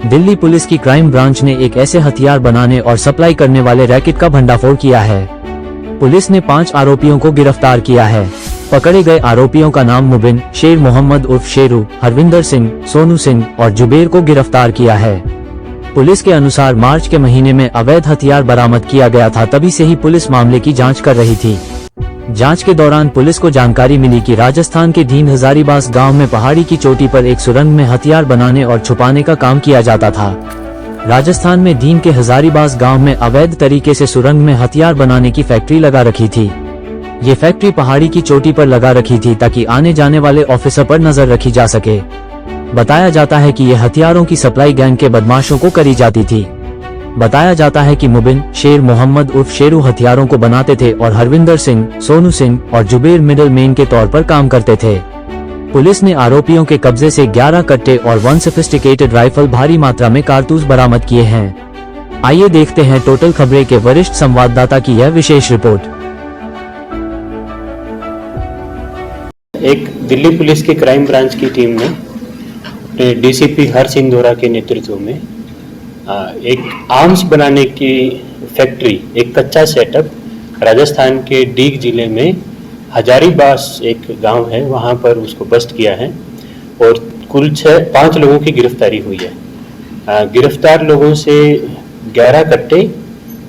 Delhi police की crime branch ने एक ऐसे हथियार बनाने और सप्लाई करने वाले रैकेट का भंडाफोड़ किया है। पुलिस ने 5 आरोपियों को गिरफ्तार किया है। पकड़े गए आरोपियों का नाम मुबिन, शेर मोहम्मद उर्फ शेरू, हरविंदर सिंह, सोनू सिंह और जुबेर को गिरफ्तार किया है। पुलिस के अनुसार मार्च के महीने में अवैध हथियार बरामद किया गया था, तभी से ही पुलिस मामले की जांच कर रही थी। जांच के दौरान पुलिस को जानकारी मिली कि राजस्थान के ढींढ हजारीबाग गांव में पहाड़ी की चोटी पर एक सुरंग में हथियार बनाने और छुपाने का काम किया जाता था। राजस्थान में ढींढ के हजारीबाग गांव में अवैध तरीके से सुरंग में हथियार बनाने की फैक्ट्री लगा रखी थी। ये फैक्ट्री पहाड़ी की चोटी पर लगा रखी थी ताकि आने जाने वाले ऑफिसर पर नजर रखी जा सके। बताया जाता है कि ये हथियारों की सप्लाई गैंग के बदमाशों को करी जाती थी। बताया जाता है कि मुबिन, शेर मोहम्मद उर्फ शेरू हथियारों को बनाते थे और हरविंदर सिंह, सोनू सिंह और जुबेर मिडल मैन के तौर पर काम करते थे। पुलिस ने आरोपियों के कब्जे से 11 कट्टे और 1 सोफिस्टिकेटेड राइफल, भारी मात्रा में कारतूस बरामद किए हैं। आइए देखते हैं टोटल खबरें के वरिष्ठ संवाददाता की यह विशेष रिपोर्ट। एक दिल्ली पुलिस की क्राइम ब्रांच की टीम ने डीसीपी हर सिंह के नेतृत्व में एक आर्म्स बनाने की फैक्ट्री, एक कच्चा सेटअप राजस्थान के डीग जिले में हजारीबाग एक गांव है, वहां पर उसको बस्ट किया है और कुल 5 लोगों की गिरफ्तारी हुई है। गिरफ्तार लोगों से 11 कट्टे,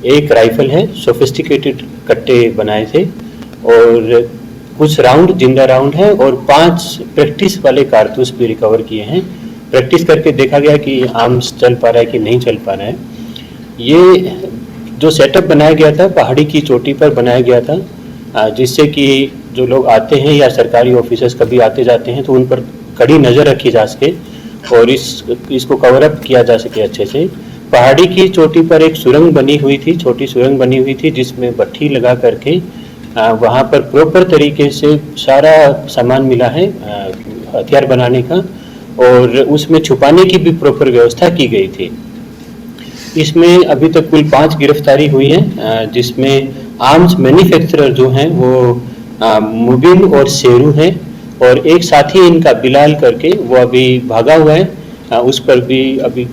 1 राइफल है, सोफिस्टिकेटेड कट्टे बनाए थे और कुछ राउंड, जिंदा राउंड है और 5 प्रैक्टिस वाले कारतूस भी रिकवर किए हैं। प्रैक्टिस करके देखा गया कि आर्म्स चल पा रहा है कि नहीं चल पा रहा है। ये जो सेटअप बनाया गया था पहाड़ी की चोटी पर बनाया गया था, जिससे कि जो लोग आते हैं या सरकारी ऑफिसर्स कभी आते जाते हैं तो उन पर कड़ी नज़र रखी जा सके और इसको कवर अप किया जा सके अच्छे से। पहाड़ी की चोटी पर एक सुरंग बनी हुई थी, छोटी सुरंग बनी हुई थी जिसमें भट्ठी लगा करके वहाँ पर प्रॉपर तरीके से सारा सामान मिला है हथियार बनाने का और उसमें छुपाने की भी प्रॉपर व्यवस्था की गई थी। इसमें अभी तक कुल 5 गिरफ्तारी हुई है, जिसमें आर्म्स मैन्युफैक्चरर जो हैं वो मुबिन और शेरू हैं और एक साथी इनका बिलाल करके वो अभी भागा हुआ है, उस पर भी अभी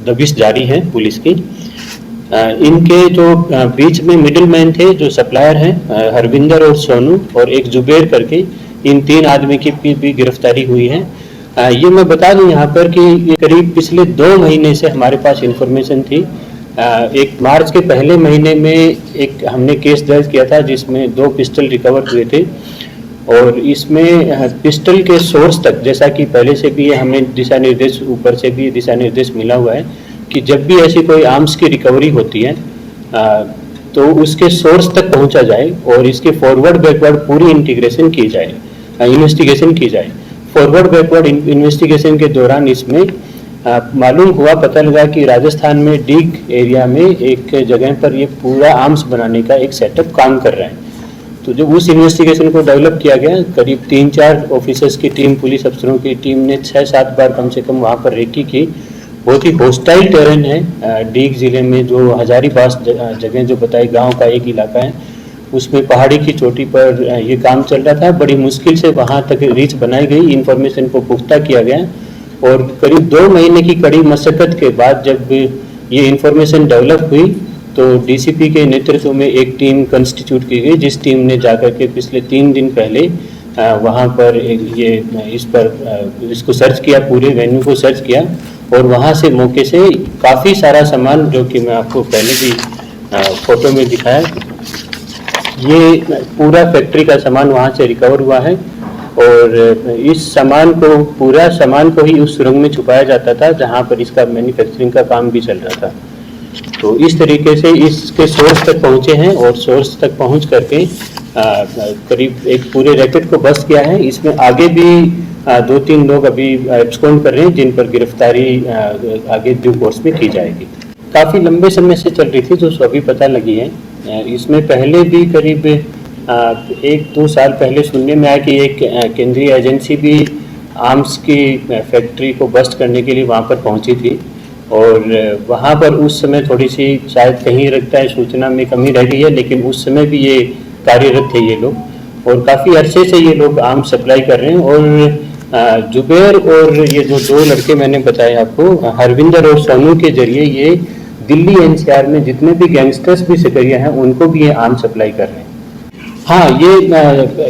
दबिश जारी है पुलिस की। इनके जो बीच में मिडिल मैन थे, जो सप्लायर हैं, हरविंदर और सोनू और एक जुबेर करके, इन 3 आदमी की भी गिरफ्तारी हुई है। ये मैं बता दूं यहाँ पर कि ये करीब पिछले 2 महीने से हमारे पास इंफॉर्मेशन थी। एक मार्च के पहले महीने में एक हमने केस दर्ज किया था जिसमें 2 पिस्टल रिकवर हुए थे और इसमें पिस्टल के सोर्स तक, जैसा कि पहले से भी हमें दिशा निर्देश, ऊपर से भी दिशा निर्देश मिला हुआ है कि जब भी ऐसी कोई आर्म्स की रिकवरी होती है तो उसके सोर्स तक पहुंचा जाए और इसके फॉरवर्ड बैकवर्ड पूरी इंटीग्रेशन की जाए, इन्वेस्टिगेशन की जाए। फॉरवर्ड बैकवर्ड इन्वेस्टिगेशन के दौरान इसमें मालूम हुआ, पता लगा कि राजस्थान में डीग एरिया में एक जगह पर ये पूरा आर्म्स बनाने का एक सेटअप काम कर रहा है। तो जब उस इन्वेस्टिगेशन को डेवलप किया गया, करीब 3-4 ऑफिसर्स की टीम, पुलिस अफसरों की टीम ने 6-7 बार कम से कम वहाँ पर रेकी की। बहुत ही हॉस्टाइल टेरेन है डीग जिले में, जो हजारीबाग जगह जो बताई, गाँव का एक इलाका है, उसमें पहाड़ी की चोटी पर ये काम चल रहा था। बड़ी मुश्किल से वहाँ तक रीच बनाई गई, इन्फॉर्मेशन को पुख्ता किया गया और करीब 2 महीने की कड़ी मशक्कत के बाद जब ये इन्फॉर्मेशन डेवलप हुई तो डीसीपी के नेतृत्व में एक टीम कंस्टिट्यूट की गई, जिस टीम ने जाकर के पिछले 3 दिन पहले वहाँ पर इसको सर्च किया, पूरे वेन्यू को सर्च किया और वहाँ से मौके से काफ़ी सारा सामान, जो कि मैं आपको पहले भी फोटो में दिखाया, ये पूरा फैक्ट्री का सामान वहाँ से रिकवर हुआ है और इस सामान को, पूरा सामान को ही उस सुरंग में छुपाया जाता था जहाँ पर इसका मैन्युफैक्चरिंग का काम भी चल रहा था। तो इस तरीके से इसके सोर्स तक पहुँचे हैं और सोर्स तक पहुँच करके करीब एक पूरे रैकेट को बस्ट किया है। इसमें आगे भी 2-3 लोग अभी एब्सकॉन्ड कर रहे हैं, जिन पर गिरफ्तारी आगे ड्यू कोर्स में की जाएगी। काफ़ी लंबे समय से चल रही थी, जो अभी पता लगी है। इसमें पहले भी करीब 1-2 साल पहले सुनने में आया कि एक केंद्रीय एजेंसी भी आर्म्स की फैक्ट्री को बस्ट करने के लिए वहाँ पर पहुँची थी और वहाँ पर उस समय थोड़ी सी शायद कहीं लगता है सूचना में कमी रह गई है, लेकिन उस समय भी ये कार्यरत थे ये लोग और काफ़ी अरसे से ये लोग आर्म्स सप्लाई कर रहे हैं और जुबैर और ये जो दो लड़के मैंने बताए आपको, हरविंदर और सोनू के जरिए ये दिल्ली एनसीआर में जितने भी गैंगस्टर्स भी सिकरिया हैं उनको भी ये आर्म सप्लाई कर रहे हैं। हाँ, ये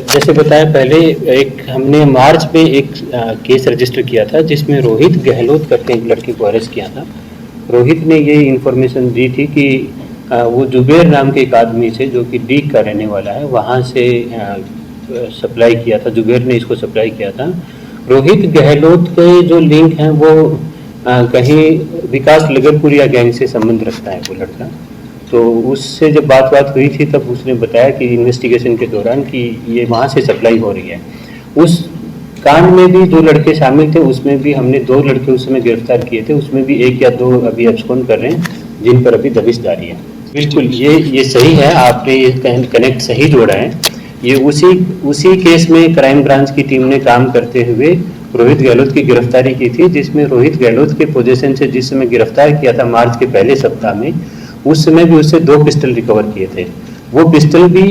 जैसे बताया पहले, एक हमने मार्च में एक केस रजिस्टर किया था जिसमें रोहित गहलोत करके एक लड़के को अरेस्ट किया था। रोहित ने ये इन्फॉर्मेशन दी थी कि वो जुबैर नाम के एक आदमी से जो कि डीग का रहने वाला है वहाँ से सप्लाई किया था, जुबैर ने इसको सप्लाई किया था। रोहित गहलोत के जो लिंक हैं वो कहीं विकास लगरपुरिया गैंग से संबंध रखता है वो लड़का। तो उससे जब बात हुई थी तब उसने बताया कि इन्वेस्टिगेशन के दौरान कि ये वहाँ से सप्लाई हो रही है। उस कांड में भी जो लड़के शामिल थे उसमें भी हमने 2 लड़के उस समय गिरफ्तार किए थे, उसमें भी 1 या 2 अभी अब्सकॉन्ड कर रहे हैं जिन पर अभी दबिश जारी है। बिल्कुल ये सही है, आपने ये कनेक्ट सही जोड़ा है। ये उसी केस में क्राइम ब्रांच की टीम ने काम करते हुए रोहित गहलोत की गिरफ्तारी की थी, जिसमें रोहित गहलोत के पोजीशन से जिस समय गिरफ्तार किया था मार्च के पहले सप्ताह में, उस समय भी उससे 2 पिस्टल रिकवर किए थे। वो पिस्टल भी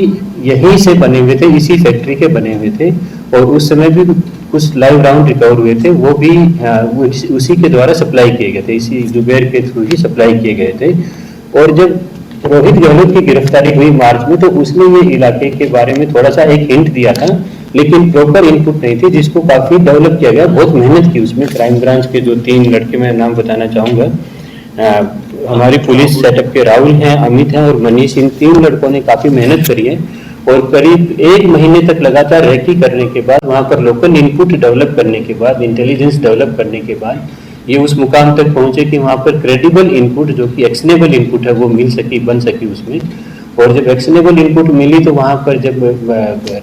यहीं से बने हुए थे, इसी फैक्ट्री के बने हुए थे, और उस समय भी कुछ लाइव राउंड रिकवर हुए थे, वो भी उसी के द्वारा सप्लाई किए गए थे, इसी जुबैर के थ्रू ही सप्लाई किए गए थे। और जब रोहित गहलोत की गिरफ्तारी हुई मार्च में तो उसने ये इलाके के बारे में थोड़ा सा एक हिंट दिया था, लेकिन प्रॉपर इनपुट नहीं थी, जिसको काफ़ी डेवलप किया गया। बहुत मेहनत की उसमें क्राइम ब्रांच के जो 3 लड़के, मैं नाम बताना चाहूँगा, हमारी पुलिस सेटअप के राहुल हैं, अमित हैं और मनीष, इन 3 लड़कों ने काफ़ी मेहनत करी है। और करीब 1 महीने तक लगातार रेकी करने के बाद, वहाँ पर लोकल इनपुट डेवलप करने के बाद, इंटेलिजेंस डेवलप करने के बाद ये उस मुकाम तक पहुँचे कि वहाँ पर क्रेडिबल इनपुट, जो कि एक्शनेबल इनपुट है, वो बन सकी उसमें। और जब एक्शनेबल इनपुट मिली तो वहाँ पर जब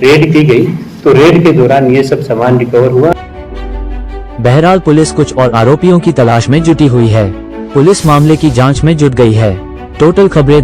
रेड की गई तो रेड के दौरान ये सब सामान रिकवर हुआ। बहरहाल पुलिस कुछ और आरोपियों की तलाश में जुटी हुई है। पुलिस मामले की जांच में जुट गई है। टोटल खबरें।